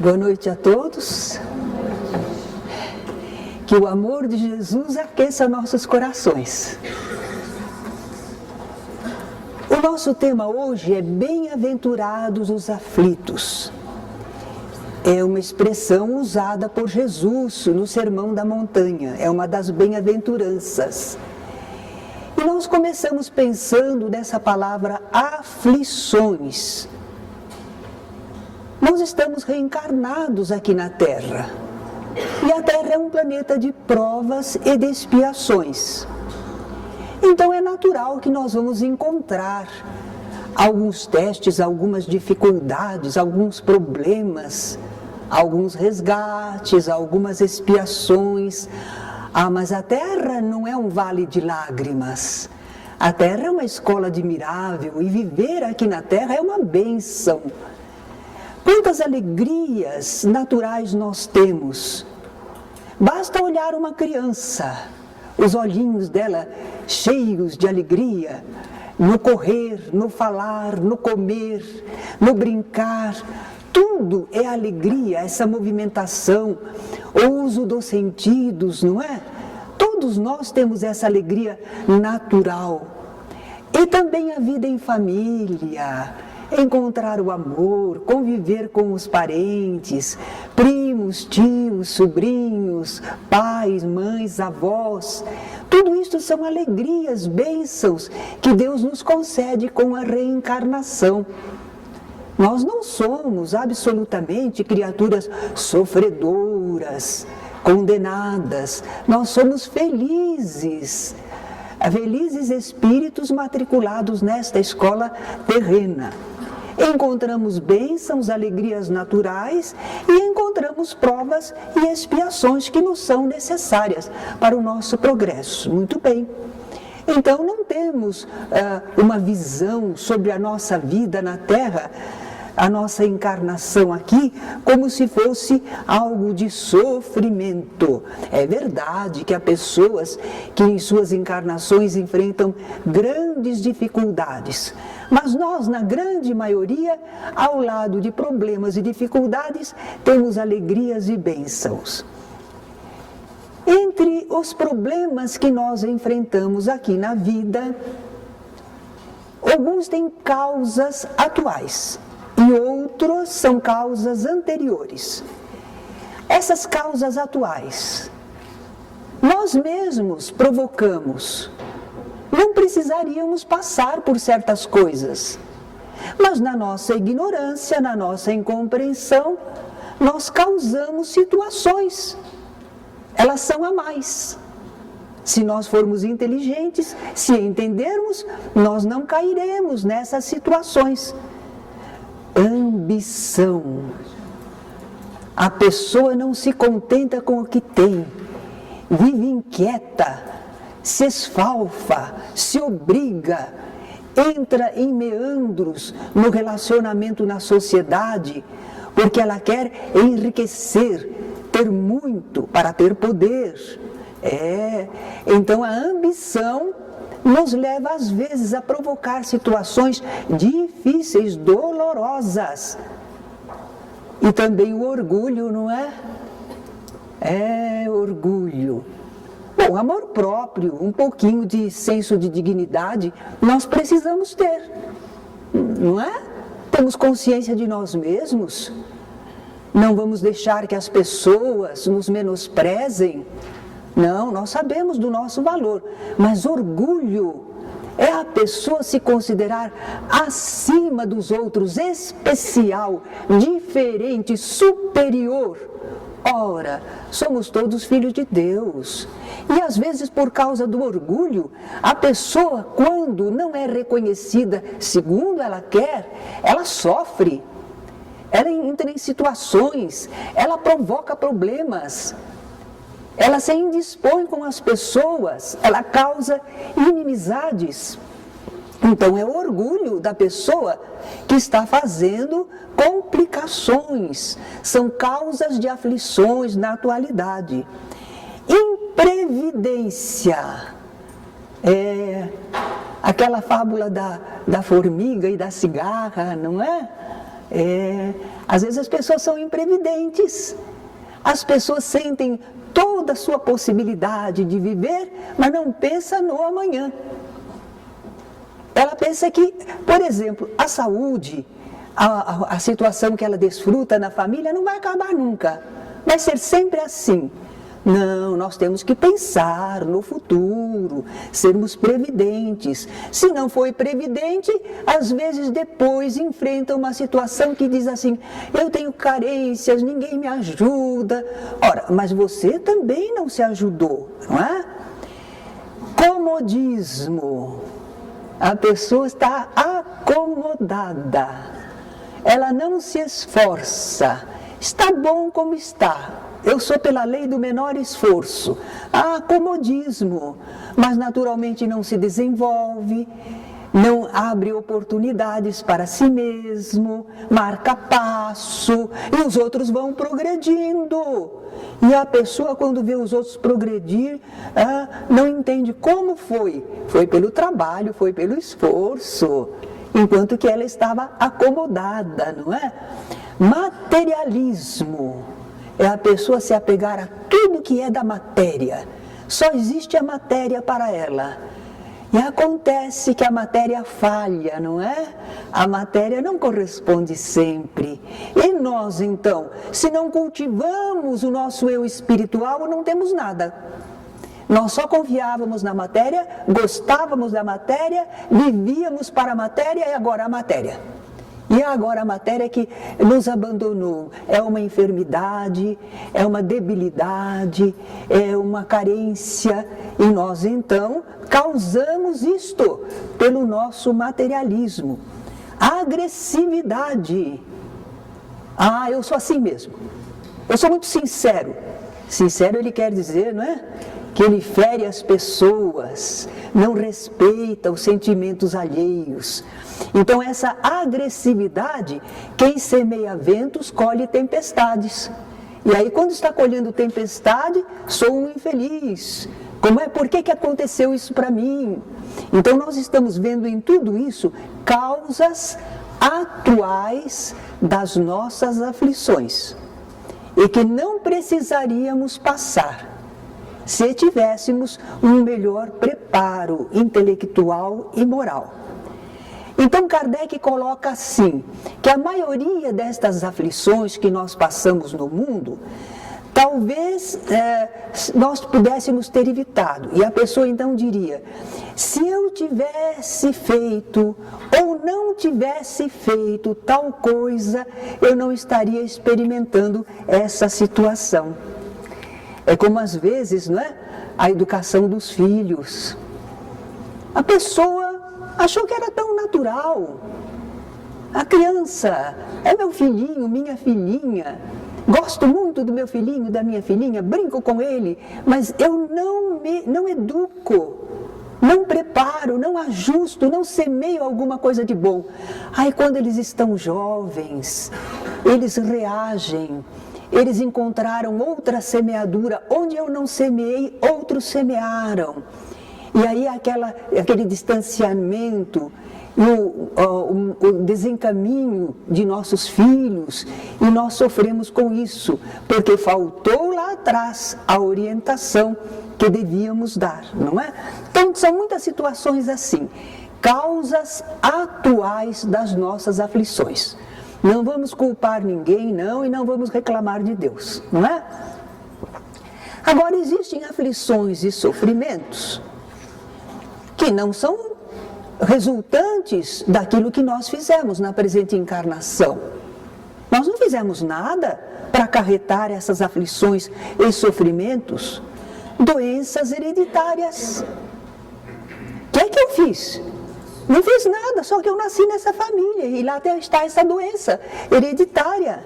Boa noite a todos. Que o amor de Jesus aqueça nossos corações. O nosso tema hoje é bem-aventurados os aflitos. É uma expressão usada por Jesus no Sermão da Montanha. É uma das bem-aventuranças. E nós começamos pensando nessa palavra aflições. Nós estamos reencarnados aqui na Terra. E a Terra é um planeta de provas e de expiações. Então é natural que nós vamos encontrar alguns testes, algumas dificuldades, alguns problemas, alguns resgates, algumas expiações. Mas a Terra não é um vale de lágrimas. A Terra é uma escola admirável e viver aqui na Terra é uma bênção. Quantas alegrias naturais nós temos. Basta olhar uma criança, os olhinhos dela cheios de alegria, no correr, no falar, no comer, no brincar. Tudo é alegria, essa movimentação, o uso dos sentidos, não é? Todos nós temos essa alegria natural. E também a vida em família, encontrar o amor, conviver com os parentes, primos, tios, sobrinhos, pais, mães, avós. Tudo isso são alegrias, bênçãos que Deus nos concede com a reencarnação. Nós não somos absolutamente criaturas sofredoras, condenadas. Nós somos felizes, felizes espíritos matriculados nesta escola terrena. Encontramos bênçãos, alegrias naturais e encontramos provas e expiações que nos são necessárias para o nosso progresso. Muito bem. Então não temos uma visão sobre a nossa vida na Terra, a nossa encarnação aqui, como se fosse algo de sofrimento. É verdade que há pessoas que em suas encarnações enfrentam grandes dificuldades, mas nós, na grande maioria, ao lado de problemas e dificuldades, temos alegrias e bênçãos. Entre os problemas que nós enfrentamos aqui na vida, alguns têm causas atuais e outros são causas anteriores. Essas causas atuais, nós mesmos provocamos. Não precisaríamos passar por certas coisas, mas na nossa ignorância, na nossa incompreensão, nós causamos situações. Elas são a mais. Se nós formos inteligentes, se entendermos, nós não cairemos nessas situações. Ambição. A pessoa não se contenta com o que tem, vive inquieta, se esfalfa, se obriga, entra em meandros no relacionamento na sociedade, porque ela quer enriquecer, ter muito para ter poder. Então a ambição nos leva às vezes a provocar situações difíceis, dolorosas. E também o orgulho, não é? Orgulho. Bom, amor próprio, um pouquinho de senso de dignidade, nós precisamos ter, não é? Temos consciência de nós mesmos, não vamos deixar que as pessoas nos menosprezem. Não, nós sabemos do nosso valor, mas orgulho é a pessoa se considerar acima dos outros, especial, diferente, superior. Ora, somos todos filhos de Deus. E às vezes, por causa do orgulho, a pessoa, quando não é reconhecida segundo ela quer, ela sofre. Ela entra em situações, ela provoca problemas. Ela se indispõe com as pessoas, ela causa inimizades. Então é o orgulho da pessoa que está fazendo complicações, são causas de aflições na atualidade. Imprevidência, aquela fábula da formiga e da cigarra, não é? Às vezes as pessoas são imprevidentes, as pessoas sentem toda a sua possibilidade de viver, mas não pensa no amanhã. Ela pensa que, por exemplo, a saúde, a situação que ela desfruta na família não vai acabar nunca, vai ser sempre assim. Não, nós temos que pensar no futuro, sermos previdentes. Se não for previdente, às vezes depois enfrenta uma situação que diz assim, eu tenho carências, ninguém me ajuda. Ora, mas você também não se ajudou, não é? Comodismo. A pessoa está acomodada, ela não se esforça, está bom como está. Eu sou pela lei do menor esforço. Comodismo, mas naturalmente não se desenvolve, não abre oportunidades para si mesmo, marca passo, e os outros vão progredindo. E a pessoa, quando vê os outros progredir, não entende como foi. Foi pelo trabalho, foi pelo esforço, enquanto que ela estava acomodada, não é? Materialismo é a pessoa se apegar a tudo que é da matéria. Só existe a matéria para ela. E acontece que a matéria falha, não é? A matéria não corresponde sempre. E nós, então, se não cultivamos o nosso eu espiritual, não temos nada. Nós só confiávamos na matéria, gostávamos da matéria, vivíamos para a matéria e agora a matéria. E agora a matéria que nos abandonou é uma enfermidade, é uma debilidade, é uma carência. E nós então causamos isto pelo nosso materialismo. Agressividade. Eu sou assim mesmo. Eu sou muito sincero. Sincero ele quer dizer, não é? Que ele fere as pessoas, não respeita os sentimentos alheios. Então essa agressividade, quem semeia ventos, colhe tempestades. E aí quando está colhendo tempestade, sou um infeliz. Por que aconteceu isso para mim? Então nós estamos vendo em tudo isso causas atuais das nossas aflições. E que não precisaríamos passar se tivéssemos um melhor preparo intelectual e moral. Então Kardec coloca assim, que a maioria destas aflições que nós passamos no mundo, talvez nós pudéssemos ter evitado. E a pessoa então diria, se eu tivesse feito ou não tivesse feito tal coisa, eu não estaria experimentando essa situação. É como às vezes, não é? A educação dos filhos. A pessoa achou que era tão natural. A criança é meu filhinho, minha filhinha. Gosto muito do meu filhinho, da minha filhinha, brinco com ele, mas eu não educo, não preparo, não ajusto, não semeio alguma coisa de bom. Aí quando eles estão jovens, eles reagem. Eles encontraram outra semeadura, onde eu não semeei, outros semearam. E aí aquele distanciamento, o desencaminho de nossos filhos, e nós sofremos com isso, porque faltou lá atrás a orientação que devíamos dar, não é? Então são muitas situações assim, causas atuais das nossas aflições. Não vamos culpar ninguém, não, e não vamos reclamar de Deus, não é? Agora, existem aflições e sofrimentos que não são resultantes daquilo que nós fizemos na presente encarnação. Nós não fizemos nada para acarretar essas aflições e sofrimentos. Doenças hereditárias. O que é que eu fiz? Não fiz nada, só que eu nasci nessa família e lá está essa doença hereditária.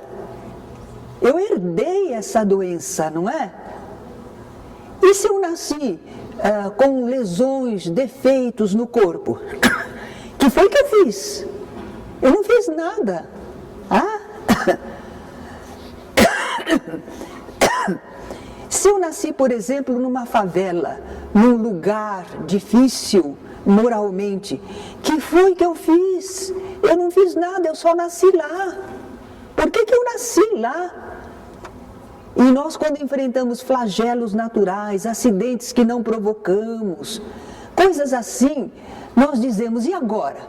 Eu herdei essa doença, não é? E se eu nasci com lesões, defeitos no corpo? Que foi que eu fiz? Eu não fiz nada. Se eu nasci, por exemplo, numa favela, num lugar difícil, moralmente. Que foi que eu fiz? Eu não fiz nada, eu só nasci lá. Por que eu nasci lá? E nós, quando enfrentamos flagelos naturais, acidentes que não provocamos, coisas assim, nós dizemos, e agora?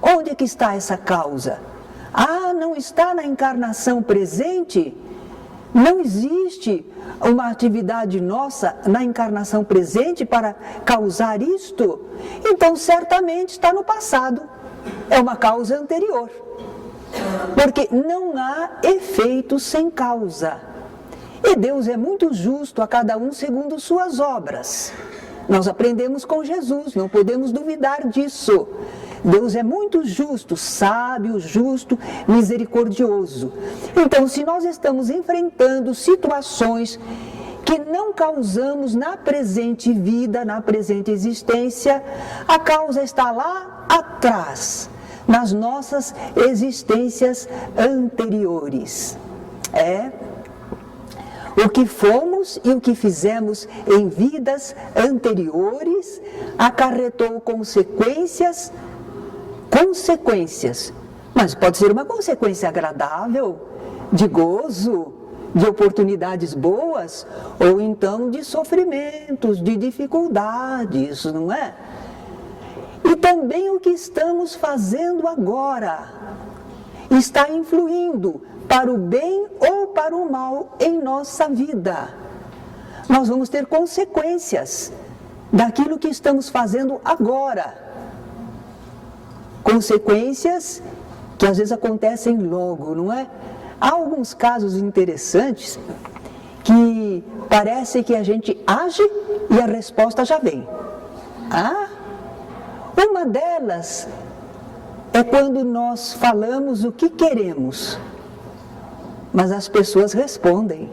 Onde é que está essa causa? Ah, não está na encarnação presente? Não existe uma atividade nossa na encarnação presente para causar isto? Então, certamente está no passado. É uma causa anterior. Porque não há efeito sem causa. E Deus é muito justo a cada um segundo suas obras. Nós aprendemos com Jesus, não podemos duvidar disso. Deus é muito justo, sábio, justo, misericordioso. Então, se nós estamos enfrentando situações que não causamos na presente vida, na presente existência, a causa está lá atrás, nas nossas existências anteriores. O que fomos e o que fizemos em vidas anteriores acarretou consequências, mas pode ser uma consequência agradável, de gozo, de oportunidades boas, ou então de sofrimentos, de dificuldades, não é? E também o que estamos fazendo agora está influindo para o bem ou para o mal em nossa vida. Nós vamos ter consequências daquilo que estamos fazendo agora. Consequências que às vezes acontecem logo, não é? Há alguns casos interessantes que parece que a gente age e a resposta já vem. Uma delas é quando nós falamos o que queremos, mas as pessoas respondem.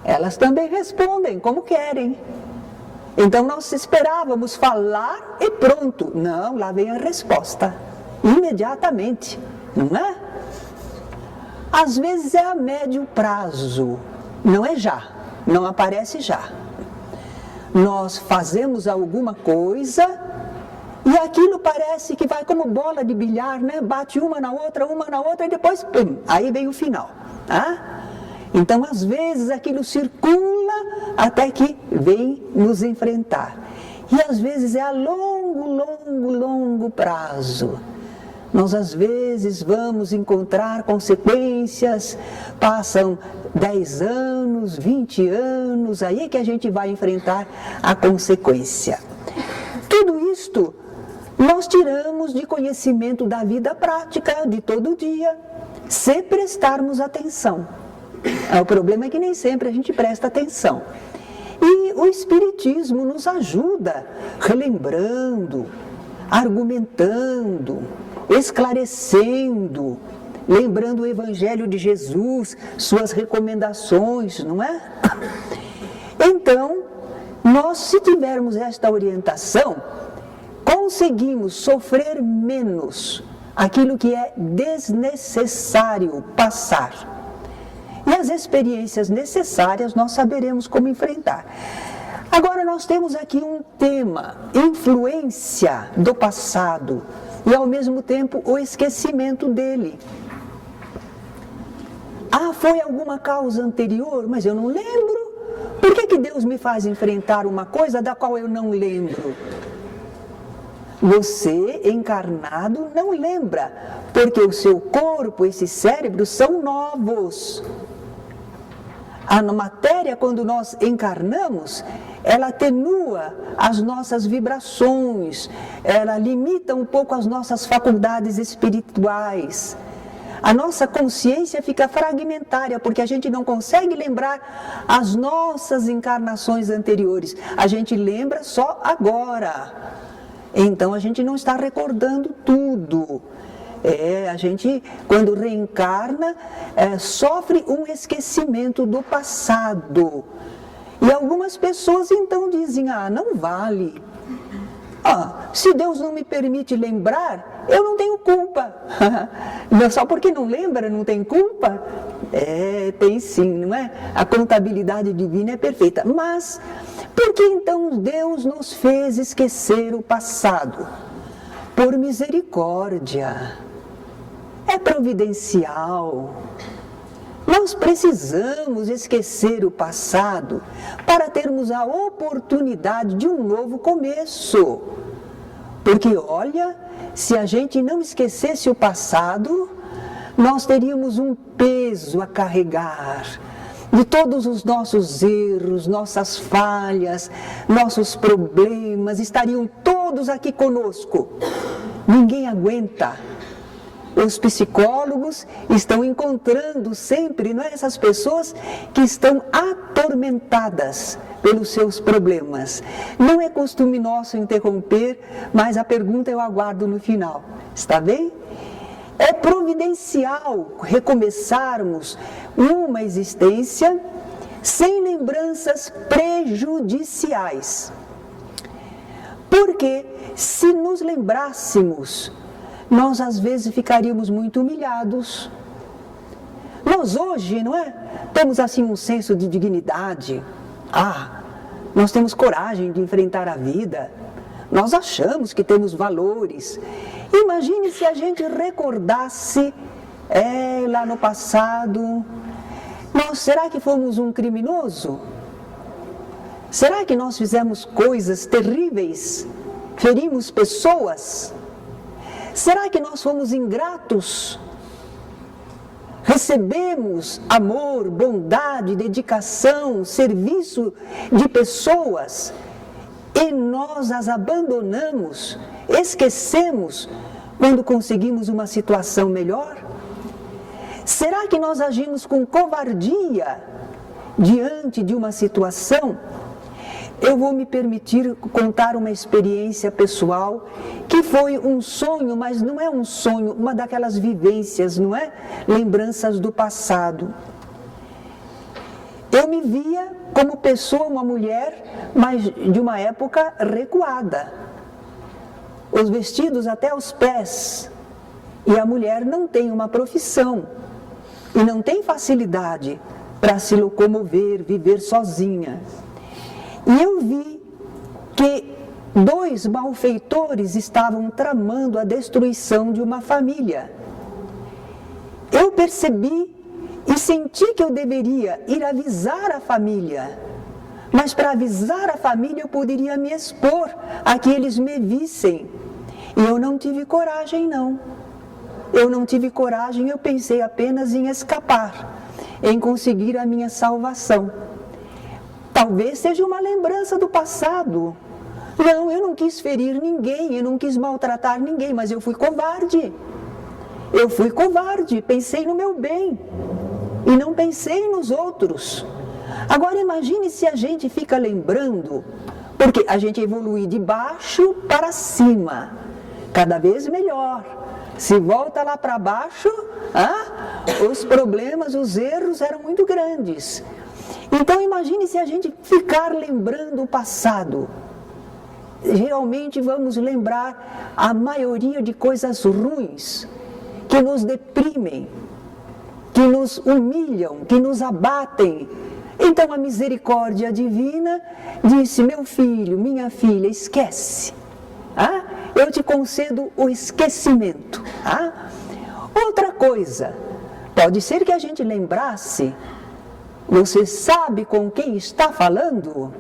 Elas também respondem como querem. Então nós esperávamos falar e pronto. Não, lá vem a resposta, imediatamente, não é? Às vezes é a médio prazo, não é já, não aparece já. Nós fazemos alguma coisa e aquilo parece que vai como bola de bilhar, né? Bate uma na outra e depois, pum, aí vem o final. Então, às vezes, aquilo circula até que vem nos enfrentar. E às vezes é a longo prazo. Nós, às vezes, vamos encontrar consequências, passam 10 anos, 20 anos, aí que a gente vai enfrentar a consequência. Tudo isto nós tiramos de conhecimento da vida prática, de todo dia, se prestarmos atenção. O problema é que nem sempre a gente presta atenção. E o Espiritismo nos ajuda, relembrando, argumentando, esclarecendo, lembrando o Evangelho de Jesus, suas recomendações, não é? Então, nós, se tivermos esta orientação, conseguimos sofrer menos aquilo que é desnecessário passar. E as experiências necessárias nós saberemos como enfrentar. Agora nós temos aqui um tema, influência do passado e ao mesmo tempo o esquecimento dele. Foi alguma causa anterior, mas eu não lembro. Por que Deus me faz enfrentar uma coisa da qual eu não lembro? Você, encarnado, não lembra, porque o seu corpo, esse cérebro, são novos. A matéria, quando nós encarnamos, ela atenua as nossas vibrações, ela limita um pouco as nossas faculdades espirituais. A nossa consciência fica fragmentária, porque a gente não consegue lembrar as nossas encarnações anteriores. A gente lembra só agora. Então, a gente não está recordando tudo. A gente, quando reencarna, sofre um esquecimento do passado. E algumas pessoas, então, dizem, não vale. Se Deus não me permite lembrar, eu não tenho culpa. Só porque não lembra, não tem culpa? Tem sim, não é? A contabilidade divina é perfeita. Mas, Por que então Deus nos fez esquecer o passado? Por misericórdia. É providencial. Nós precisamos esquecer o passado para termos a oportunidade de um novo começo. Porque olha, se a gente não esquecesse o passado, nós teríamos um peso a carregar de todos os nossos erros, nossas falhas, nossos problemas, estariam todos aqui conosco. Ninguém aguenta. Os psicólogos estão encontrando sempre, não é, essas pessoas que estão atormentadas pelos seus problemas. Não é costume nosso interromper, mas a pergunta eu aguardo no final. Está bem? É providencial recomeçarmos uma existência sem lembranças prejudiciais. Porque se nos lembrássemos, nós às vezes ficaríamos muito humilhados. Nós hoje, não é? Temos assim um senso de dignidade. Nós temos coragem de enfrentar a vida. Nós achamos que temos valores. Imagine se a gente recordasse, lá no passado, será que fomos um criminoso? Será que nós fizemos coisas terríveis? Ferimos pessoas? Será que nós fomos ingratos? Recebemos amor, bondade, dedicação, serviço de pessoas e nós as abandonamos, esquecemos quando conseguimos uma situação melhor? Será que nós agimos com covardia diante de uma situação? Eu vou me permitir contar uma experiência pessoal que foi um sonho, mas não é um sonho, uma daquelas vivências, não é? Lembranças do passado. Eu me via como pessoa, uma mulher, mas de uma época recuada. Os vestidos até os pés. E a mulher não tem uma profissão. E não tem facilidade para se locomover, viver sozinha. E eu vi que 2 malfeitores estavam tramando a destruição de uma família. Eu percebi e senti que eu deveria ir avisar a família. Mas para avisar a família eu poderia me expor a que eles me vissem. E eu não tive coragem, não. Eu não tive coragem, eu pensei apenas em escapar, em conseguir a minha salvação. Talvez seja uma lembrança do passado. Não, eu não quis ferir ninguém, eu não quis maltratar ninguém, mas eu fui covarde. Eu fui covarde, pensei no meu bem e não pensei nos outros. Agora imagine se a gente fica lembrando, porque a gente evolui de baixo para cima, cada vez melhor. Se volta lá para baixo, os problemas, os erros eram muito grandes. Então imagine se a gente ficar lembrando o passado. Geralmente vamos lembrar a maioria de coisas ruins, que nos deprimem, que nos humilham, que nos abatem. Então a misericórdia divina disse: meu filho, minha filha, esquece. Eu te concedo o esquecimento. Outra coisa, pode ser que a gente lembrasse. Você sabe com quem está falando?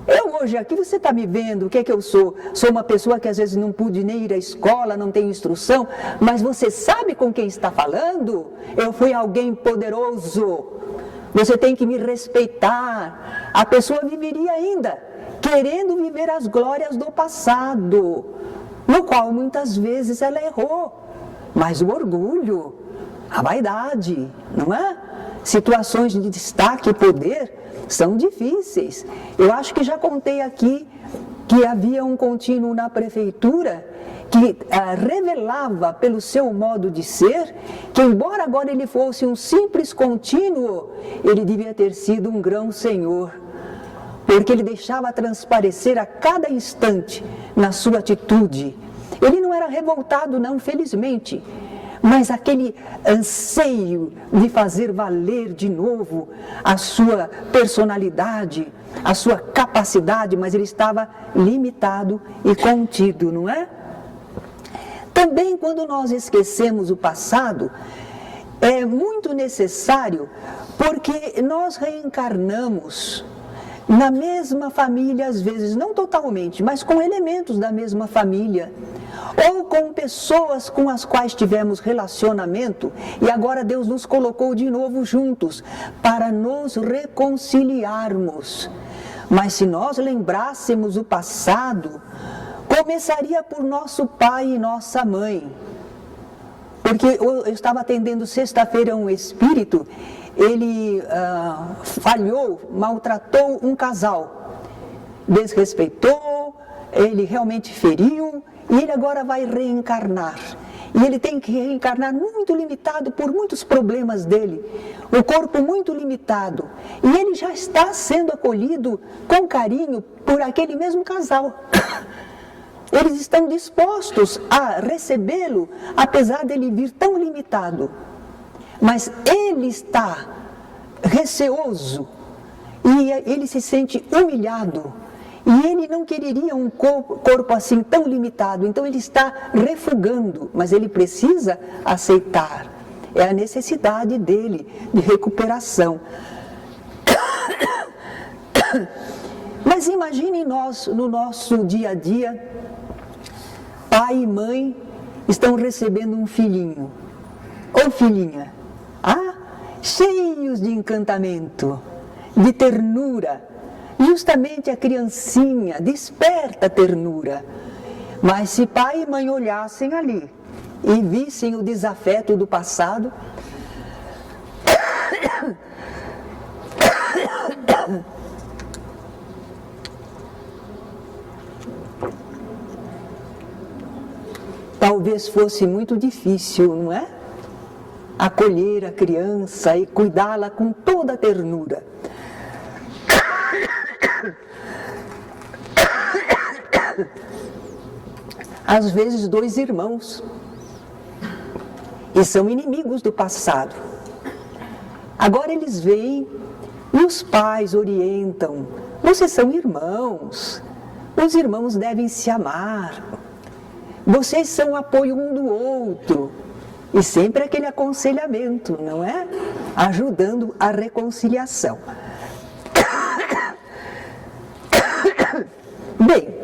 Eu hoje aqui, você está me vendo, o que é que eu sou? Sou uma pessoa que às vezes não pude nem ir à escola, não tenho instrução, mas você sabe com quem está falando? Eu fui alguém poderoso, você tem que me respeitar. A pessoa viveria ainda, querendo viver as glórias do passado, no qual muitas vezes ela errou, mas o orgulho, a vaidade, não é? Situações de destaque e poder são difíceis. Eu acho que já contei aqui que havia um contínuo na prefeitura que revelava pelo seu modo de ser que, embora agora ele fosse um simples contínuo, ele devia ter sido um grão-senhor, porque ele deixava transparecer a cada instante na sua atitude. Ele não era revoltado, não, felizmente, mas aquele anseio de fazer valer de novo a sua personalidade, a sua capacidade, mas ele estava limitado e contido, não é? Também quando nós esquecemos o passado, é muito necessário, porque nós reencarnamos na mesma família, às vezes, não totalmente, mas com elementos da mesma família, ou com pessoas com as quais tivemos relacionamento, e agora Deus nos colocou de novo juntos, para nos reconciliarmos. Mas se nós lembrássemos o passado, começaria por nosso pai e nossa mãe. Porque eu estava atendendo sexta-feira um espírito, ele falhou, maltratou um casal, desrespeitou, ele realmente feriu, e ele agora vai reencarnar. E ele tem que reencarnar muito limitado por muitos problemas dele, o corpo muito limitado. E ele já está sendo acolhido com carinho por aquele mesmo casal. Eles estão dispostos a recebê-lo, apesar dele vir tão limitado. Mas ele está receoso e ele se sente humilhado. E ele não quereria um corpo assim tão limitado. Então ele está refugando, mas ele precisa aceitar. É a necessidade dele de recuperação. Mas imagine nós, no nosso dia a dia, pai e mãe estão recebendo um filhinho ou filhinha, cheios de encantamento, de ternura. Justamente a criancinha desperta a ternura. Mas se pai e mãe olhassem ali e vissem o desafeto do passado, talvez fosse muito difícil, não é? Acolher a criança e cuidá-la com toda a ternura. Às vezes 2 irmãos, e são inimigos do passado. Agora eles vêm e os pais orientam: vocês são irmãos, os irmãos devem se amar, vocês são apoio um do outro. E sempre aquele aconselhamento, não é? Ajudando a reconciliação. Bem,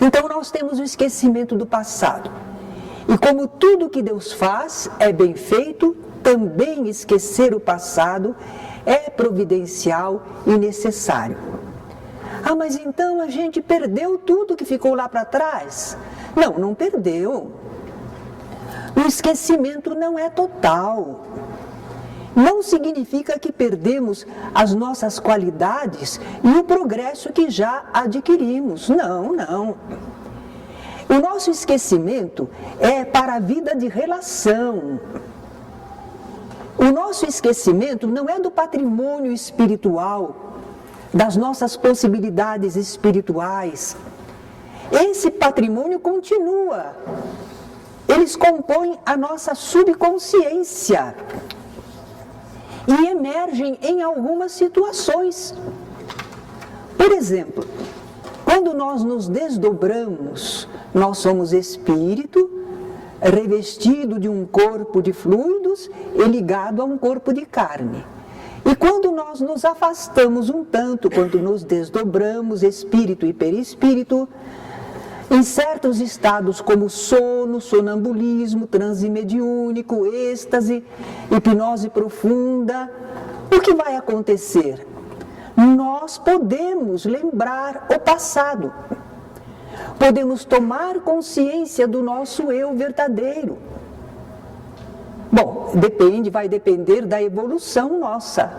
então nós temos o esquecimento do passado. E como tudo que Deus faz é bem feito, também esquecer o passado é providencial e necessário. Mas então a gente perdeu tudo que ficou lá para trás? Não, não perdeu. O esquecimento não é total. Não significa que perdemos as nossas qualidades e o progresso que já adquirimos. Não, não. O nosso esquecimento é para a vida de relação. O nosso esquecimento não é do patrimônio espiritual, das nossas possibilidades espirituais. Esse patrimônio continua. Eles compõem a nossa subconsciência e emergem em algumas situações. Por exemplo, quando nós nos desdobramos, nós somos espírito revestido de um corpo de fluidos e ligado a um corpo de carne. E quando nós nos afastamos um tanto, quando nos desdobramos, espírito e perispírito, em certos estados como sono, sonambulismo, transe mediúnico, êxtase, hipnose profunda, o que vai acontecer? Nós podemos lembrar o passado. Podemos tomar consciência do nosso eu verdadeiro. Bom, vai depender da evolução nossa.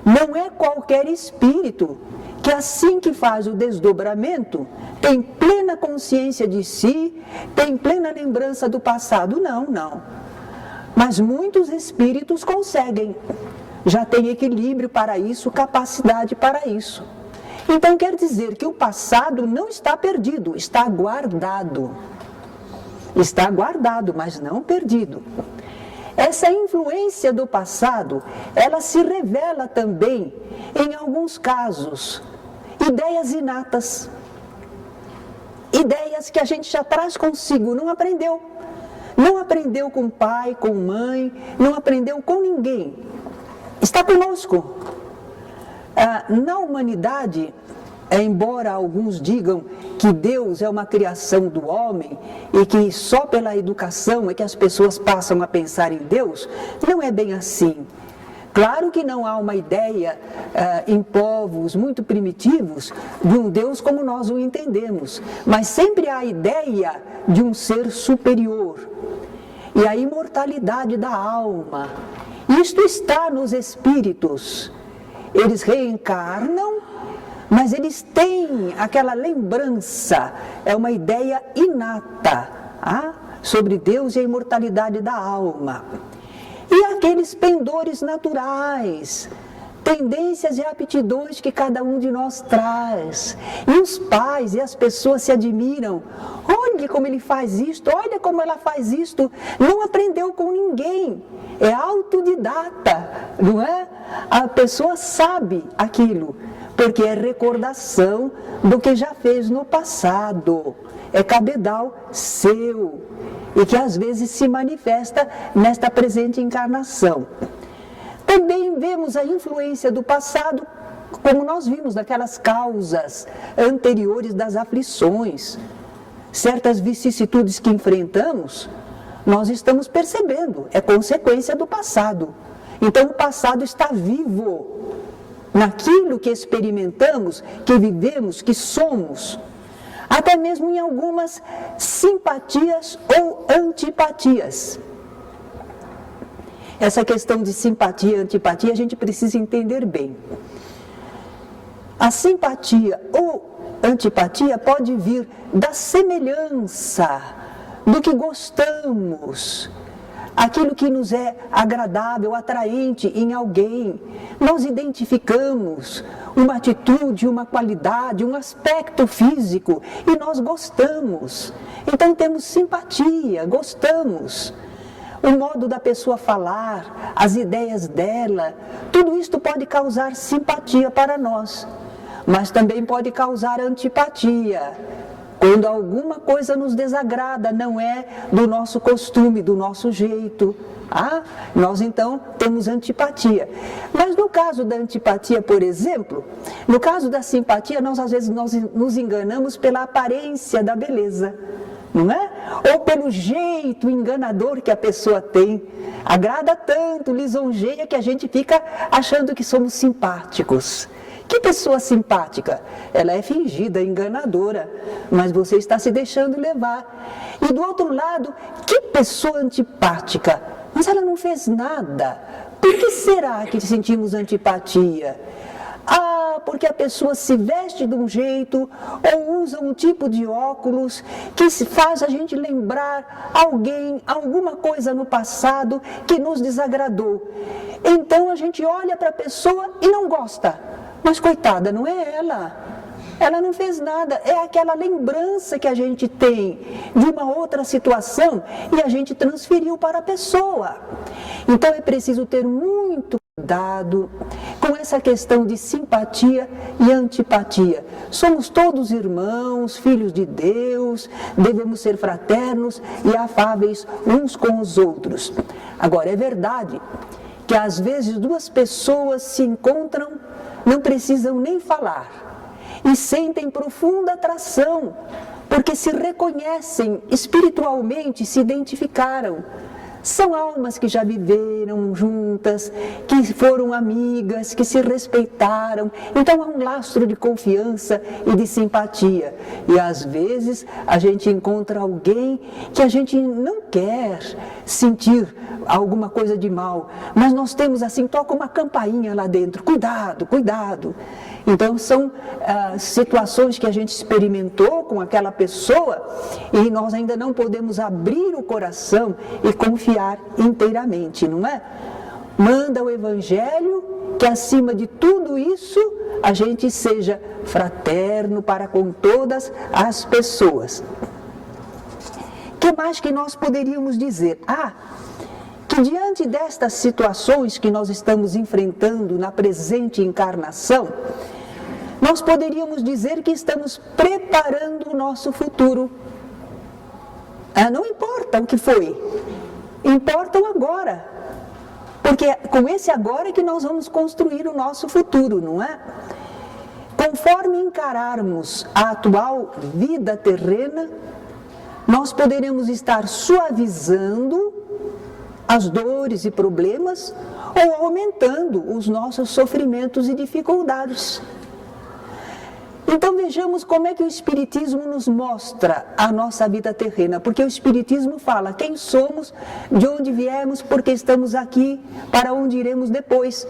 Não é qualquer espírito que assim que faz o desdobramento, tem plena consciência de si, tem plena lembrança do passado. Não, não. Mas muitos espíritos conseguem. Já tem equilíbrio para isso, capacidade para isso. Então quer dizer que o passado não está perdido, está guardado. Está guardado, mas não perdido. É essa influência do passado, ela se revela também, em alguns casos, ideias inatas. Ideias que a gente já traz consigo, não aprendeu. Não aprendeu com pai, com mãe, não aprendeu com ninguém. Está conosco. Na humanidade, embora alguns digam que Deus é uma criação do homem e que só pela educação é que as pessoas passam a pensar em Deus, não é bem assim. Claro que não há uma ideia em povos muito primitivos de um Deus como nós o entendemos, mas sempre há a ideia de um ser superior e a imortalidade da alma. Isto está nos espíritos. Eles reencarnam, mas eles têm aquela lembrança, é uma ideia inata sobre Deus e a imortalidade da alma. E aqueles pendores naturais, tendências e aptidões que cada um de nós traz. E os pais e as pessoas se admiram. Olha como ele faz isto, olha como ela faz isto. Não aprendeu com ninguém, é autodidata, não é? A pessoa sabe aquilo, porque é recordação do que já fez no passado. É cabedal seu e que às vezes se manifesta nesta presente encarnação. Também vemos a influência do passado, como nós vimos naquelas causas anteriores das aflições. Certas vicissitudes que enfrentamos, nós estamos percebendo, é consequência do passado. Então o passado está vivo naquilo que experimentamos, que vivemos, que somos. Até mesmo em algumas simpatias ou antipatias. Essa questão de simpatia e antipatia a gente precisa entender bem. A simpatia ou antipatia pode vir da semelhança, do que gostamos, aquilo que nos é agradável, atraente em alguém. Nós identificamos uma atitude, uma qualidade, um aspecto físico e nós gostamos. Então temos simpatia, gostamos. O modo da pessoa falar, as ideias dela, tudo isto pode causar simpatia para nós, mas também pode causar antipatia. Quando alguma coisa nos desagrada, não é do nosso costume, do nosso jeito, nós então temos antipatia. Mas no caso da antipatia, por exemplo, no caso da simpatia, nós às vezes nos enganamos pela aparência da beleza, não é? Ou pelo jeito enganador que a pessoa tem. Agrada tanto, lisonjeia, que a gente fica achando que somos simpáticos. Que pessoa simpática? Ela é fingida, enganadora, mas você está se deixando levar. E do outro lado, que pessoa antipática? Mas ela não fez nada. Por que será que sentimos antipatia? Porque a pessoa se veste de um jeito ou usa um tipo de óculos que faz a gente lembrar alguém, alguma coisa no passado que nos desagradou. Então a gente olha para a pessoa e não gosta. Mas coitada, não é ela. Ela não fez nada. É aquela lembrança que a gente tem de uma outra situação e a gente transferiu para a pessoa. Então é preciso ter muito cuidado com essa questão de simpatia e antipatia. Somos todos irmãos, filhos de Deus, devemos ser fraternos e afáveis uns com os outros. Agora, é verdade que às vezes duas pessoas se encontram, não precisam nem falar e sentem profunda atração, porque se reconhecem espiritualmente, se identificaram. São almas que já viveram juntas, que foram amigas, que se respeitaram. Então há um lastro de confiança e de simpatia. E às vezes a gente encontra alguém que a gente não quer sentir alguma coisa de mal, mas nós temos assim, toca uma campainha lá dentro, cuidado, cuidado. Então são situações que a gente experimentou com aquela pessoa e nós ainda não podemos abrir o coração e confiar inteiramente, não é? Manda o Evangelho que acima de tudo isso a gente seja fraterno para com todas as pessoas. O que mais que nós poderíamos dizer? que diante destas situações que nós estamos enfrentando na presente encarnação, nós poderíamos dizer que estamos preparando o nosso futuro. Não importa o que foi, importa o agora. Porque é com esse agora que nós vamos construir o nosso futuro, não é? Conforme encararmos a atual vida terrena, nós poderemos estar suavizando as dores e problemas ou aumentando os nossos sofrimentos e dificuldades. Então vejamos como é que o Espiritismo nos mostra a nossa vida terrena, porque o Espiritismo fala quem somos, de onde viemos, porque estamos aqui, para onde iremos depois.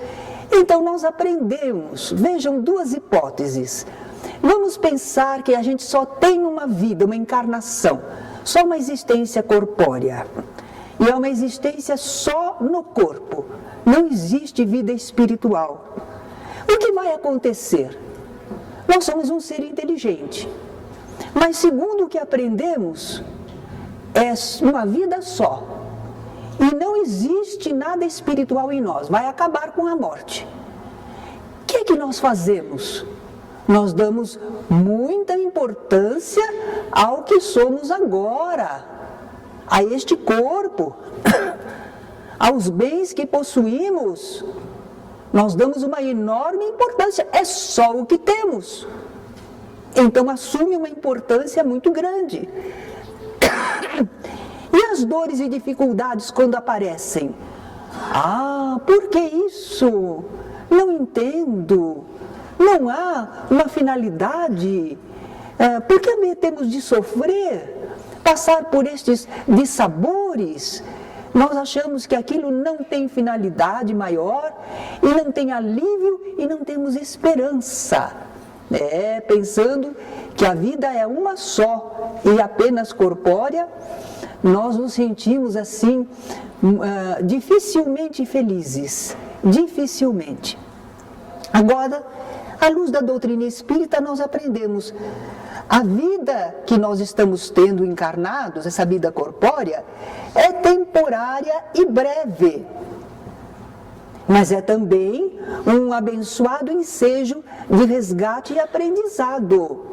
Então nós aprendemos, vejam duas hipóteses. Vamos pensar que a gente só tem uma vida, uma encarnação, só uma existência corpórea. E é uma existência só no corpo, não existe vida espiritual. O que vai acontecer? Nós somos um ser inteligente, mas segundo o que aprendemos, é uma vida só. E não existe nada espiritual em nós, vai acabar com a morte. O que é que nós fazemos? Nós damos muita importância ao que somos agora, a este corpo, aos bens que possuímos. Nós damos uma enorme importância, é só o que temos. Então assume uma importância muito grande. E as dores e dificuldades quando aparecem? Por que isso? Não entendo. Não há uma finalidade. Por que temos de sofrer? Passar por estes dissabores? Nós achamos que aquilo não tem finalidade maior, e não tem alívio, e não temos esperança. Pensando que a vida é uma só, e apenas corpórea, nós nos sentimos assim, dificilmente felizes, dificilmente. Agora, à luz da doutrina espírita, nós aprendemos a vida que nós estamos tendo encarnados, essa vida corpórea, é temporária e breve. Mas é também um abençoado ensejo de resgate e aprendizado.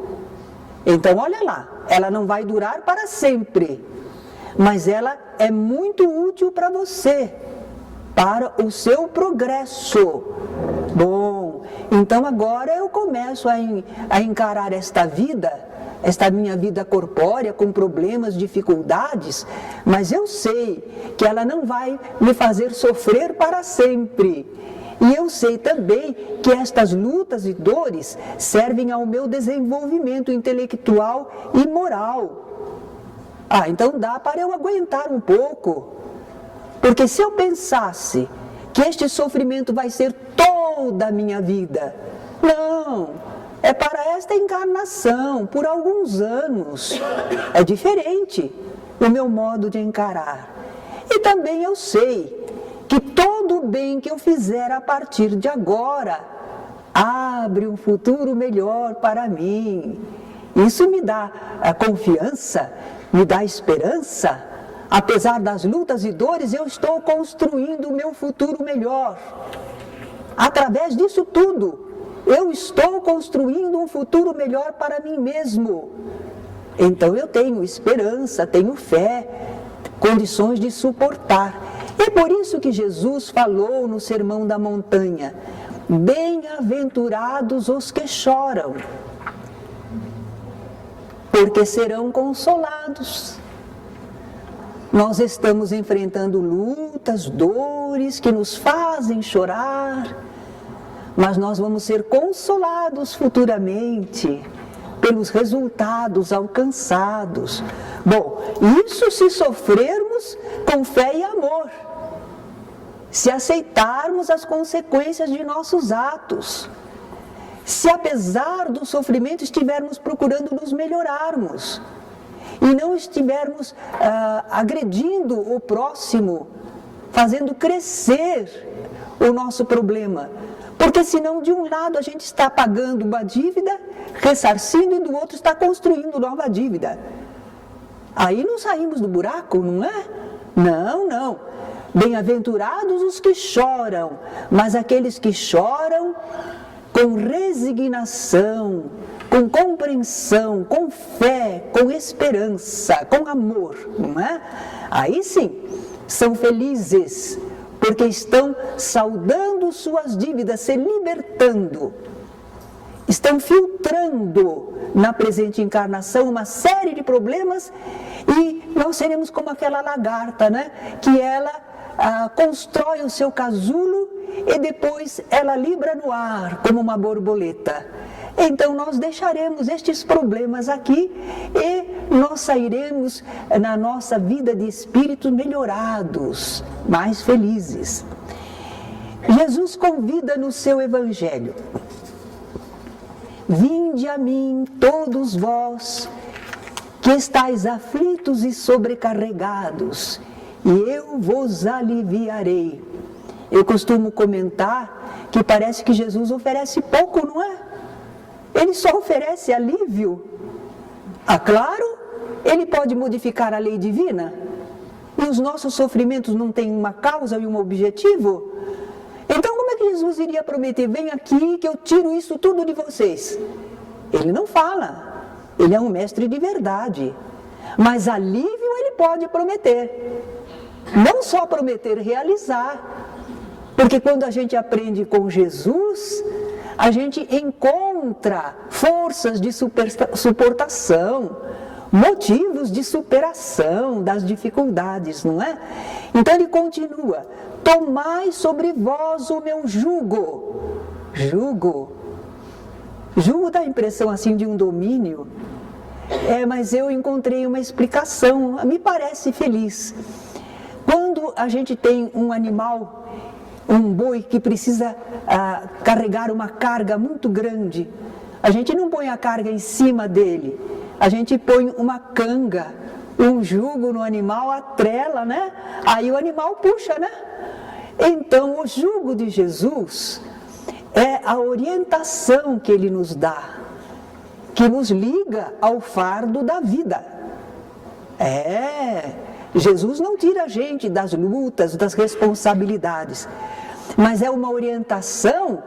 Então, olha lá, ela não vai durar para sempre, mas ela é muito útil para você, para o seu progresso. Bom, então agora eu começo a encarar esta minha vida corpórea com problemas, dificuldades, mas eu sei que ela não vai me fazer sofrer para sempre. E eu sei também que estas lutas e dores servem ao meu desenvolvimento intelectual e moral. Então dá para eu aguentar um pouco. Porque se eu pensasse que este sofrimento vai ser toda a minha vida, não, é para esta encarnação, por alguns anos. É diferente o meu modo de encarar. E também eu sei que todo o bem que eu fizer a partir de agora abre um futuro melhor para mim. Isso me dá a confiança, me dá esperança. Apesar das lutas e dores, eu estou construindo o meu futuro melhor. Através disso tudo, eu estou construindo um futuro melhor para mim mesmo. Então eu tenho esperança, tenho fé, condições de suportar. É por isso que Jesus falou no Sermão da Montanha: bem-aventurados os que choram, porque serão consolados. Nós estamos enfrentando lutas, dores que nos fazem chorar, mas nós vamos ser consolados futuramente pelos resultados alcançados. Bom, isso se sofrermos com fé e amor, se aceitarmos as consequências de nossos atos, se apesar do sofrimento estivermos procurando nos melhorarmos, e não estivermos agredindo o próximo, fazendo crescer o nosso problema. Porque senão de um lado a gente está pagando uma dívida, ressarcindo, e do outro está construindo nova dívida. Aí não saímos do buraco, não é? Não. Bem-aventurados os que choram, mas aqueles que choram com resignação, com compreensão, com fé, com esperança, com amor, não é? Aí sim, são felizes, porque estão saldando suas dívidas, se libertando, estão filtrando na presente encarnação uma série de problemas, e nós seremos como aquela lagarta, né? Que ela constrói o seu casulo e depois ela libra no ar como uma borboleta. Então nós deixaremos estes problemas aqui e nós sairemos na nossa vida de espírito melhorados, mais felizes. Jesus convida no seu Evangelho: vinde a mim todos vós que estáis aflitos e sobrecarregados, e eu vos aliviarei. Eu costumo comentar que parece que Jesus oferece pouco, não é? Ele só oferece alívio. Claro, ele pode modificar a lei divina, e os nossos sofrimentos não têm uma causa e um objetivo. Então como é que Jesus iria prometer: vem aqui que eu tiro isso tudo de vocês? Ele não fala. Ele é um mestre de verdade, mas alívio ele pode prometer. Não só prometer, realizar. Porque quando a gente aprende com Jesus, a gente encontra forças de suportação, motivos de superação das dificuldades, não é? Então ele continua: tomai sobre vós o meu jugo. Jugo dá a impressão assim de um domínio. Mas eu encontrei uma explicação, me parece feliz. Quando a gente tem um animal, um boi que precisa carregar uma carga muito grande, a gente não põe a carga em cima dele, a gente põe uma canga, um jugo no animal, atrela, né? Aí o animal puxa, né? Então o jugo de Jesus é a orientação que ele nos dá, que nos liga ao fardo da vida. Jesus não tira a gente das lutas, das responsabilidades, mas é uma orientação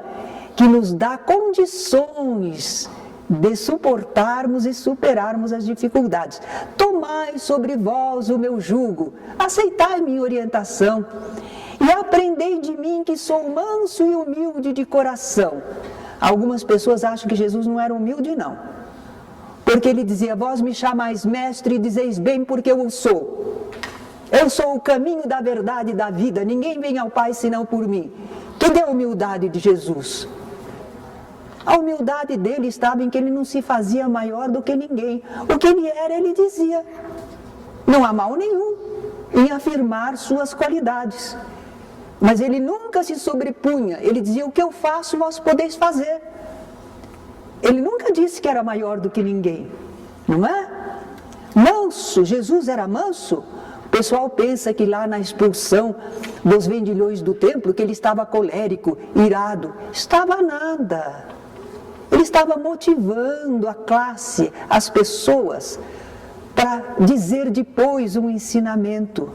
que nos dá condições de suportarmos e superarmos as dificuldades. Tomai sobre vós o meu jugo, aceitai minha orientação, e aprendei de mim que sou manso e humilde de coração. Algumas pessoas acham que Jesus não era humilde, não. Porque ele dizia: vós me chamais mestre e dizeis bem porque eu o sou. Eu sou o caminho da verdade e da vida, ninguém vem ao Pai senão por mim. Cadê a humildade de Jesus? A humildade dele estava em que ele não se fazia maior do que ninguém. O que ele era, ele dizia. Não há mal nenhum em afirmar suas qualidades. Mas ele nunca se sobrepunha. Ele dizia: o que eu faço, vós podeis fazer. Ele nunca disse que era maior do que ninguém, não é? Manso, Jesus era manso. O pessoal pensa que lá na expulsão dos vendilhões do templo, que ele estava colérico, irado. Estava nada. Ele estava motivando a classe, as pessoas, para dizer depois um ensinamento.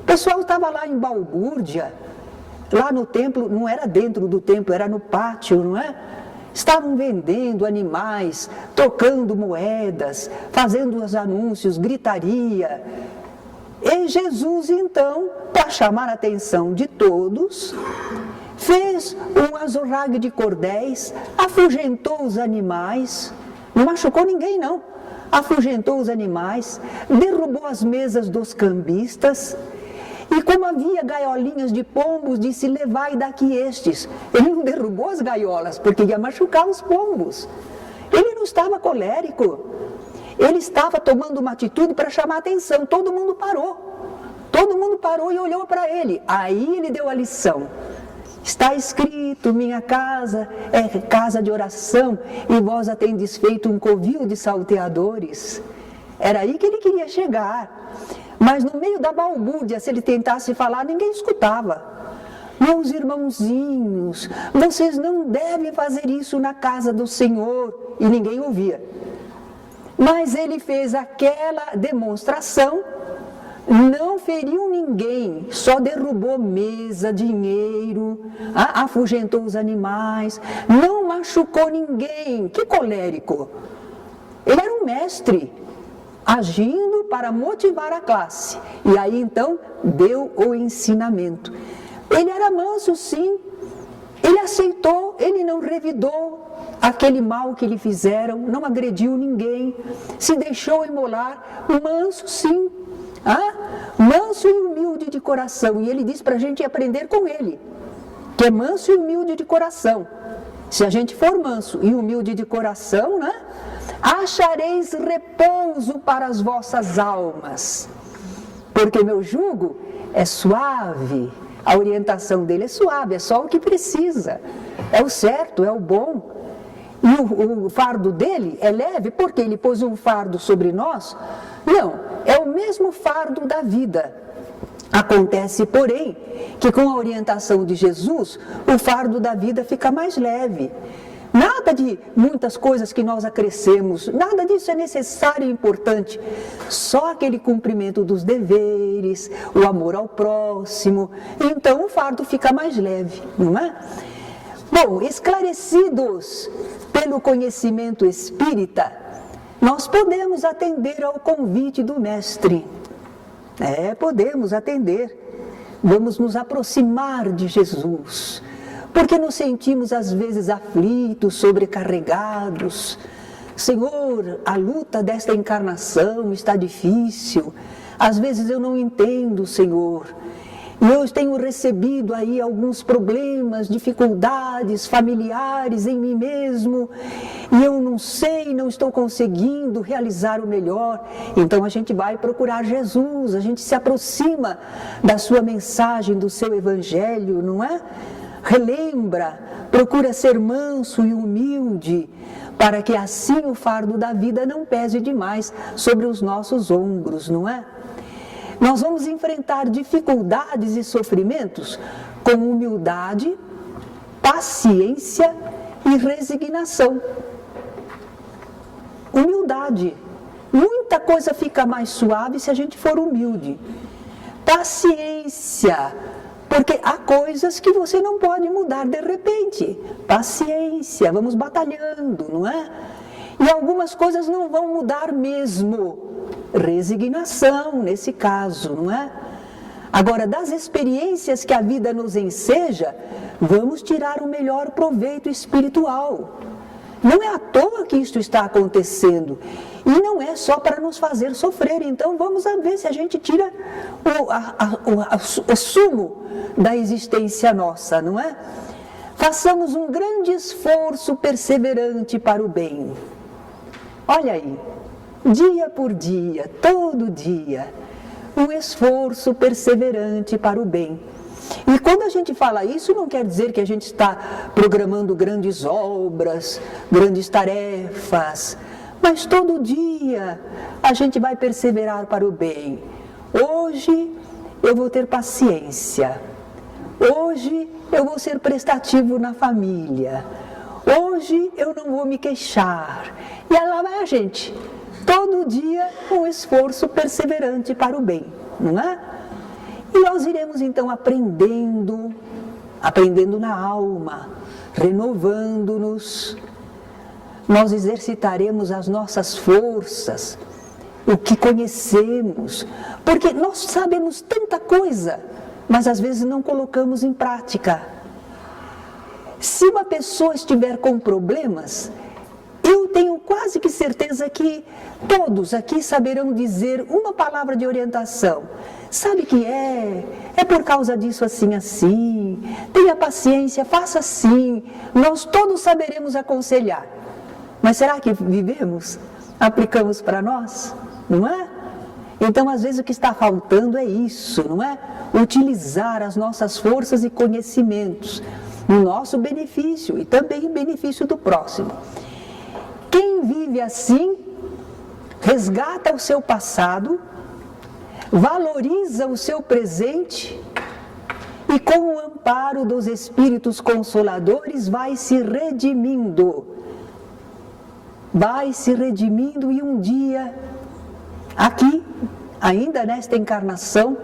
O pessoal estava lá em balbúrdia, lá no templo, não era dentro do templo, era no pátio, não é? Estavam vendendo animais, trocando moedas, fazendo os anúncios, gritaria. E Jesus, então, para chamar a atenção de todos, fez um azorrague de cordéis, afugentou os animais, não machucou ninguém não, afugentou os animais, derrubou as mesas dos cambistas, e como havia gaiolinhas de pombos, disse: levai daqui estes. Ele não derrubou as gaiolas, porque ia machucar os pombos. Ele não estava colérico, ele estava tomando uma atitude para chamar a atenção. Todo mundo parou e olhou para ele. Aí ele deu a lição: está escrito, minha casa é casa de oração, e vós a tendes feito um covil de salteadores. Era aí que ele queria chegar. Mas no meio da balbúrdia, se ele tentasse falar, ninguém escutava. Meus irmãozinhos, vocês não devem fazer isso na casa do Senhor. E ninguém ouvia. Mas ele fez aquela demonstração não feriu ninguém, só derrubou mesa, dinheiro, afugentou os animais, não machucou ninguém. Que colérico! Ele era um mestre, agindo para motivar a classe. E aí então deu o ensinamento. Ele era manso, sim. Ele aceitou, ele não revidou aquele mal que lhe fizeram, não agrediu ninguém, se deixou imolar, manso, sim. Manso e humilde de coração. E ele diz para a gente aprender com ele, que é manso e humilde de coração. Se a gente for manso e humilde de coração, né, achareis repouso para as vossas almas, porque meu jugo é suave. A orientação dele é suave, é só o que precisa, é o certo, é o bom. E o fardo dele é leve, porque ele pôs um fardo sobre nós? Não, é o mesmo fardo da vida. Acontece, porém, que com a orientação de Jesus, o fardo da vida fica mais leve. Nada de muitas coisas que nós acrescemos, nada disso é necessário e importante. Só aquele cumprimento dos deveres, o amor ao próximo. Então o fardo fica mais leve, não é? Bom, esclarecidos pelo conhecimento espírita, nós podemos atender ao convite do Mestre. Podemos atender. Vamos nos aproximar de Jesus. Porque nos sentimos às vezes aflitos, sobrecarregados. Senhor, a luta desta encarnação está difícil. Às vezes eu não entendo, Senhor. E eu tenho recebido aí alguns problemas, dificuldades familiares em mim mesmo. E eu não sei, não estou conseguindo realizar o melhor. Então a gente vai procurar Jesus, a gente se aproxima da sua mensagem, do seu evangelho, não é? Relembra, procura ser manso e humilde, para que assim o fardo da vida não pese demais sobre os nossos ombros, não é? Nós vamos enfrentar dificuldades e sofrimentos com humildade, paciência e resignação. Humildade. Muita coisa fica mais suave se a gente for humilde. Paciência. Porque há coisas que você não pode mudar de repente. Paciência, vamos batalhando, não é? E algumas coisas não vão mudar mesmo. Resignação, nesse caso, não é? Agora, das experiências que a vida nos enseja, vamos tirar o melhor proveito espiritual. Não é à toa que isto está acontecendo. E não é só para nos fazer sofrer. Então vamos ver se a gente tira o sumo da existência nossa, não é? Façamos um grande esforço perseverante para o bem. Olha aí, dia por dia, todo dia, um esforço perseverante para o bem. E quando a gente fala isso, não quer dizer que a gente está programando grandes obras, grandes tarefas, mas todo dia a gente vai perseverar para o bem. Hoje eu vou ter paciência, hoje eu vou ser prestativo na família, hoje eu não vou me queixar. E lá vai a gente, todo dia um esforço perseverante para o bem, não é? E nós iremos então aprendendo na alma, renovando-nos. Nós exercitaremos as nossas forças, o que conhecemos, porque nós sabemos tanta coisa, mas às vezes não colocamos em prática. Se uma pessoa estiver com problemas, eu tenho quase que certeza que todos aqui saberão dizer uma palavra de orientação. Sabe que é por causa disso assim, assim, tenha paciência, faça assim, nós todos saberemos aconselhar. Mas será que vivemos, aplicamos para nós, não é? Então às vezes o que está faltando é isso, não é? Utilizar as nossas forças e conhecimentos, no nosso benefício e também em benefício do próximo. Quem vive assim, resgata o seu passado, valoriza o seu presente e com o amparo dos Espíritos Consoladores vai se redimindo. Vai se redimindo e um dia, aqui, ainda nesta encarnação,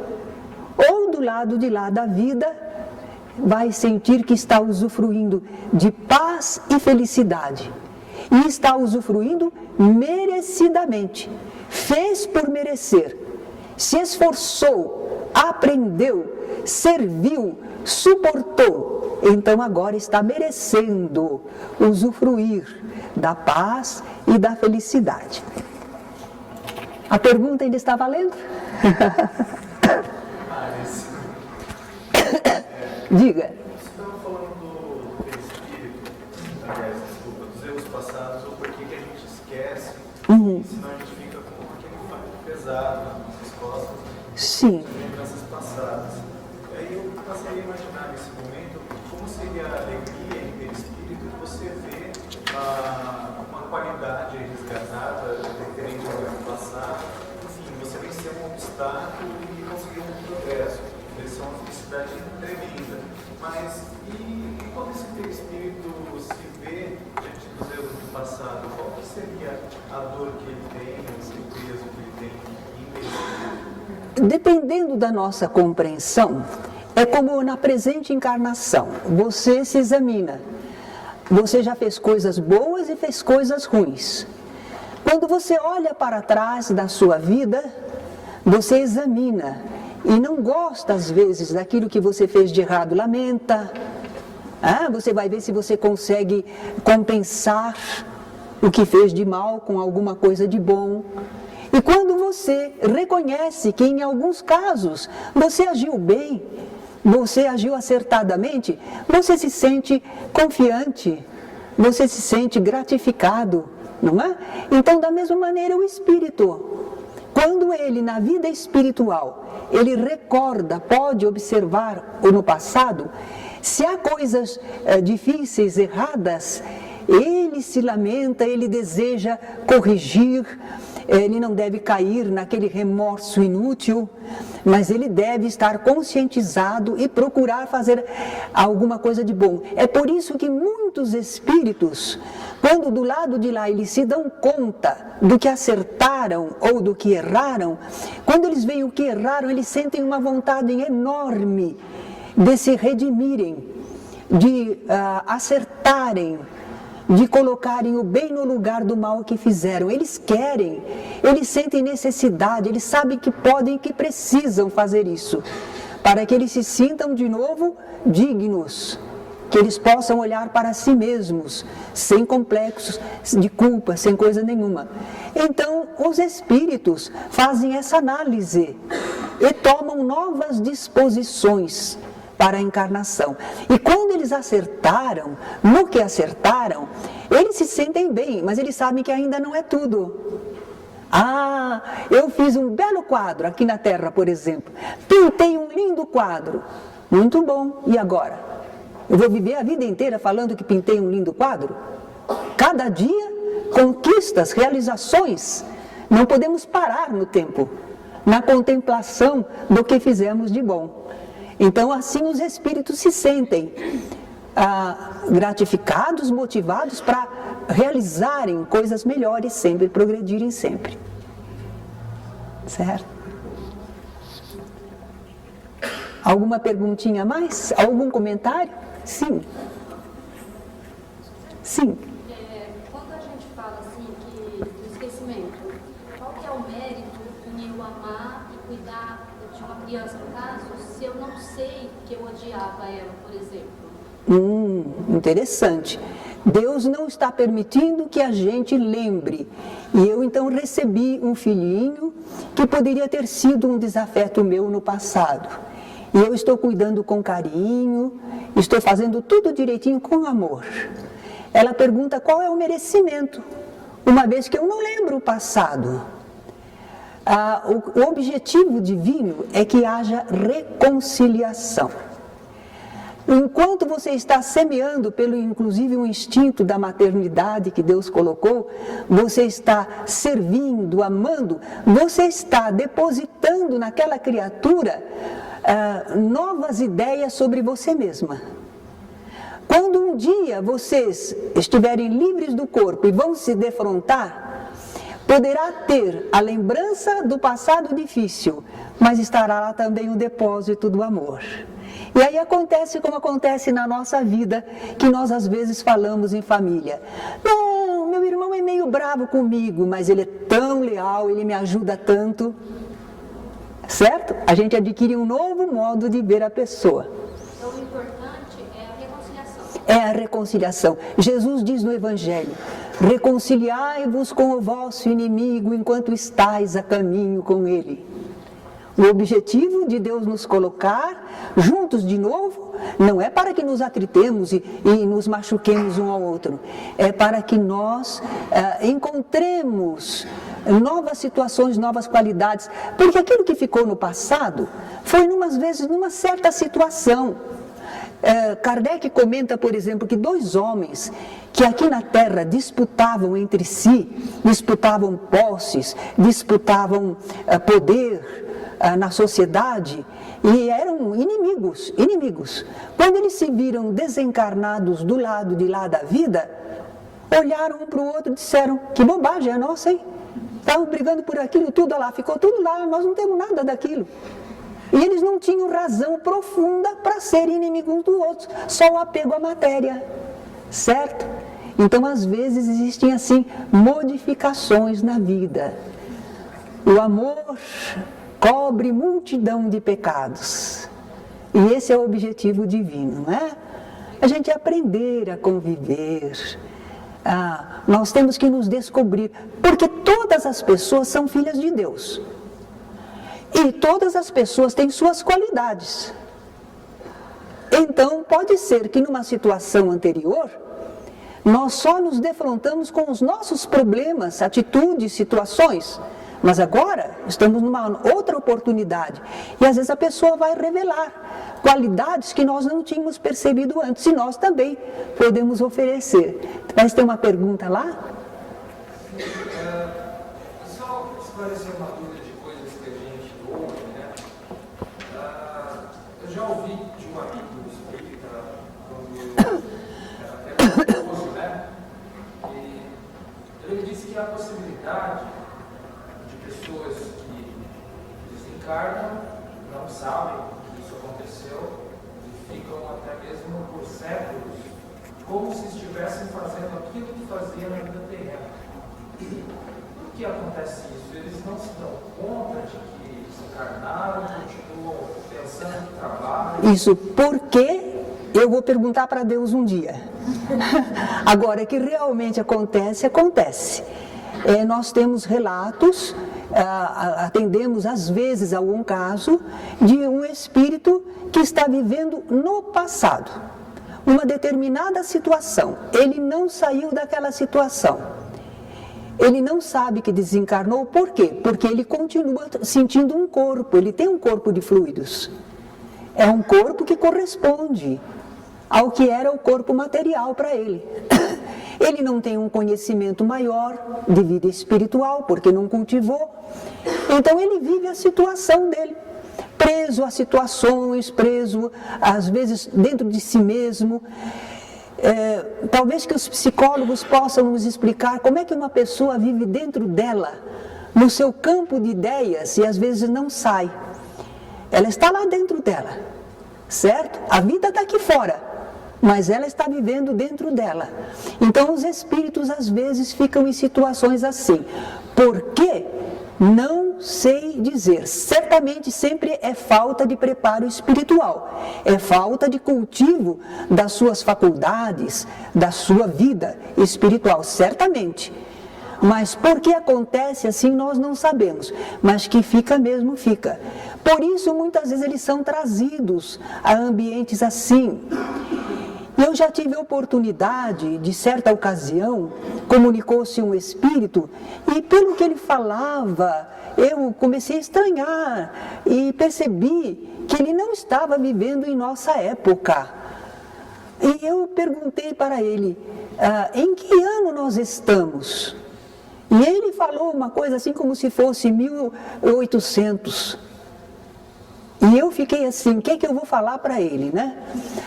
ou do lado de lá da vida, vai sentir que está usufruindo de paz e felicidade. E está usufruindo merecidamente. Fez por merecer. Se esforçou, aprendeu, serviu, suportou. Então agora está merecendo usufruir da paz e da felicidade. A pergunta ainda está valendo? Diga. Você estava falando do perispírito, aliás, desculpa, dos erros passados, ou por que a gente esquece, senão a gente fica com aquele fardo pesado nas nossas costas, Sim. lembranças passadas. E aí eu passei a imaginar nesse momento como seria a alegria em perispírito de você ver uma qualidade resgatada, referente ao erro passado, enfim, você vencer um obstáculo e conseguir um progresso. Eles são uma felicidade tremenda. Mas, e quando esse perispírito se vê diante dos erros do passado, qual que seria a dor que ele tem, o peso que ele tem em perispírito? Dependendo da nossa compreensão, é como na presente encarnação. Você se examina. Você já fez coisas boas e fez coisas ruins. Quando você olha para trás da sua vida, você examina. E não gosta, às vezes, daquilo que você fez de errado, lamenta. Você vai ver se você consegue compensar o que fez de mal com alguma coisa de bom. E quando você reconhece que, em alguns casos, você agiu bem, você agiu acertadamente, você se sente confiante, você se sente gratificado, não é? Então, da mesma maneira, o espírito, quando ele, na vida espiritual, ele recorda, pode observar no passado, se há coisas difíceis, erradas, ele se lamenta, ele deseja corrigir, ele não deve cair naquele remorso inútil, mas ele deve estar conscientizado e procurar fazer alguma coisa de bom. É por isso que muitos espíritos, quando do lado de lá eles se dão conta do que acertaram ou do que erraram, quando eles veem o que erraram, eles sentem uma vontade enorme de se redimirem, de acertarem, de colocarem o bem no lugar do mal que fizeram. Eles querem, eles sentem necessidade, eles sabem que podem e que precisam fazer isso, para que eles se sintam de novo dignos, que eles possam olhar para si mesmos, sem complexos de culpa, sem coisa nenhuma. Então, os espíritos fazem essa análise e tomam novas disposições para a encarnação. E quando eles acertaram, no que acertaram, eles se sentem bem, mas eles sabem que ainda não é tudo. Eu fiz um belo quadro aqui na Terra, por exemplo. Pintei um lindo quadro. Muito bom. E agora? Eu vou viver a vida inteira falando que pintei um lindo quadro? Cada dia, conquistas, realizações. Não podemos parar no tempo, na contemplação do que fizemos de bom. Então, assim os espíritos se sentem gratificados, motivados para realizarem coisas melhores sempre, progredirem sempre. Certo? Alguma perguntinha a mais? Algum comentário? Sim. Sim. Quando a gente fala assim do esquecimento, qual que é o mérito em eu amar e cuidar de uma criança, no caso, se eu não sei que eu odiava ela, por exemplo? Interessante. Deus não está permitindo que a gente lembre. E eu então recebi um filhinho que poderia ter sido um desafeto meu no passado. E eu estou cuidando com carinho, estou fazendo tudo direitinho com amor. Ela pergunta qual é o merecimento, uma vez que eu não lembro o passado. O objetivo divino é que haja reconciliação. Enquanto você está semeando inclusive um instinto da maternidade que Deus colocou, você está servindo, amando, você está depositando naquela criatura novas ideias sobre você mesma. Quando um dia vocês estiverem livres do corpo e vão se defrontar, Poderá ter a lembrança do passado difícil, mas estará lá também o depósito do amor. E aí acontece como acontece na nossa vida, que nós às vezes falamos em família. Não, meu irmão é meio bravo comigo, mas ele é tão leal, ele me ajuda tanto. Certo? A gente adquire um novo modo de ver a pessoa. Então o importante é a reconciliação. É a reconciliação. Jesus diz no Evangelho: reconciliai-vos com o vosso inimigo enquanto estáis a caminho com ele. O objetivo de Deus nos colocar juntos de novo não é para que nos atritemos e nos machuquemos um ao outro. É para que nós encontremos novas situações, novas qualidades. Porque aquilo que ficou no passado foi, às vezes, numa certa situação. Kardec comenta, por exemplo, que 2 homens que aqui na Terra disputavam entre si, disputavam posses, disputavam poder na sociedade, e eram inimigos. Quando eles se viram desencarnados do lado de lá da vida, olharam um para o outro e disseram: que bobagem é nossa, hein? Estavam brigando por aquilo tudo, olha lá, ficou tudo lá, nós não temos nada daquilo. E eles não tinham razão profunda para serem inimigos um do outro, só o apego à matéria, certo? Então, às vezes, existem assim modificações na vida. O amor cobre multidão de pecados. E esse é o objetivo divino, não é? A gente aprender a conviver. Nós temos que nos descobrir, porque todas as pessoas são filhas de Deus. E todas as pessoas têm suas qualidades. Então, pode ser que numa situação anterior, nós só nos defrontamos com os nossos problemas, atitudes, situações. Mas agora, estamos numa outra oportunidade. E às vezes a pessoa vai revelar qualidades que nós não tínhamos percebido antes. E nós também podemos oferecer. Mas tem uma pergunta lá? Só esclarecer uma dúvida de coisas que a gente ouve, né? Eu já ouvi de um amigo espírita, quando eu era até famoso, né? E ele disse que há a possibilidade de pessoas que desencarnam, não sabem que isso aconteceu, e ficam até mesmo por séculos, como se estivessem fazendo aquilo que faziam na vida terrena. Por que acontece isso? Eles não se dão conta de que desencarnaram, continuam pensando que trabalham. Isso porque eu vou perguntar para Deus um dia. Agora, que realmente acontece. Nós temos relatos, atendemos às vezes a algum caso de um espírito que está vivendo no passado uma determinada situação. Ele não saiu daquela situação. Ele não sabe que desencarnou. Por quê? Porque ele continua sentindo um corpo. Ele tem um corpo de fluidos. É um corpo que corresponde ao que era o corpo material para ele. Ele não tem um conhecimento maior de vida espiritual, porque não cultivou. Então ele vive a situação dele, preso a situações, preso às vezes dentro de si mesmo. Talvez que os psicólogos possam nos explicar como é que uma pessoa vive dentro dela, no seu campo de ideias, e às vezes não sai. Ela está lá dentro dela, certo? A vida está aqui fora, mas ela está vivendo dentro dela. Então os espíritos às vezes ficam em situações assim. Por quê? Não sei dizer. Certamente sempre é falta de preparo espiritual, é falta de cultivo das suas faculdades, da sua vida espiritual, certamente. Mas por que acontece assim nós não sabemos, mas que fica mesmo, fica. Por isso muitas vezes eles são trazidos a ambientes assim. Eu já tive a oportunidade, de certa ocasião, comunicou-se um espírito, e pelo que ele falava, eu comecei a estranhar e percebi que ele não estava vivendo em nossa época. E eu perguntei para ele, em que ano nós estamos? E ele falou uma coisa assim como se fosse 1800. E eu fiquei assim, o que eu vou falar para ele, né?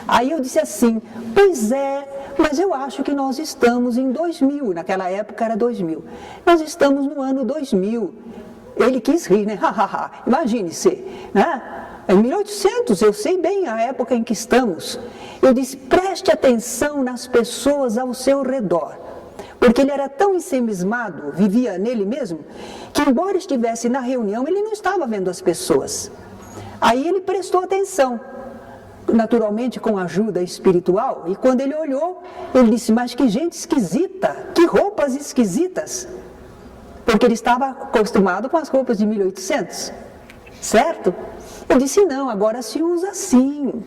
Aí eu disse assim, pois é, mas eu acho que nós estamos em 2000, naquela época era 2000. Nós estamos no ano 2000. Ele quis rir, né? Imagine-se, né? Em 1800, eu sei bem a época em que estamos. Eu disse, preste atenção nas pessoas ao seu redor. Porque ele era tão ensimismado, vivia nele mesmo, que embora estivesse na reunião, ele não estava vendo as pessoas. Aí ele prestou atenção, naturalmente com ajuda espiritual, e quando ele olhou, ele disse, mas que gente esquisita, que roupas esquisitas. Porque ele estava acostumado com as roupas de 1800, certo? Eu disse, não, agora se usa assim.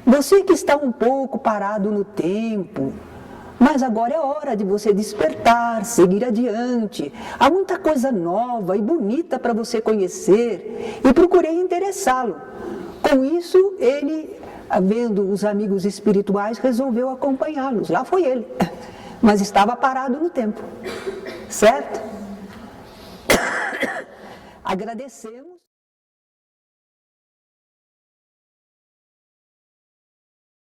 Você que está um pouco parado no tempo, mas agora é hora de você despertar, seguir adiante. Há muita coisa nova e bonita para você conhecer e procurei interessá-lo. Com isso, ele, vendo os amigos espirituais, resolveu acompanhá-los. Lá foi ele, mas estava parado no tempo, certo? Agradecemos.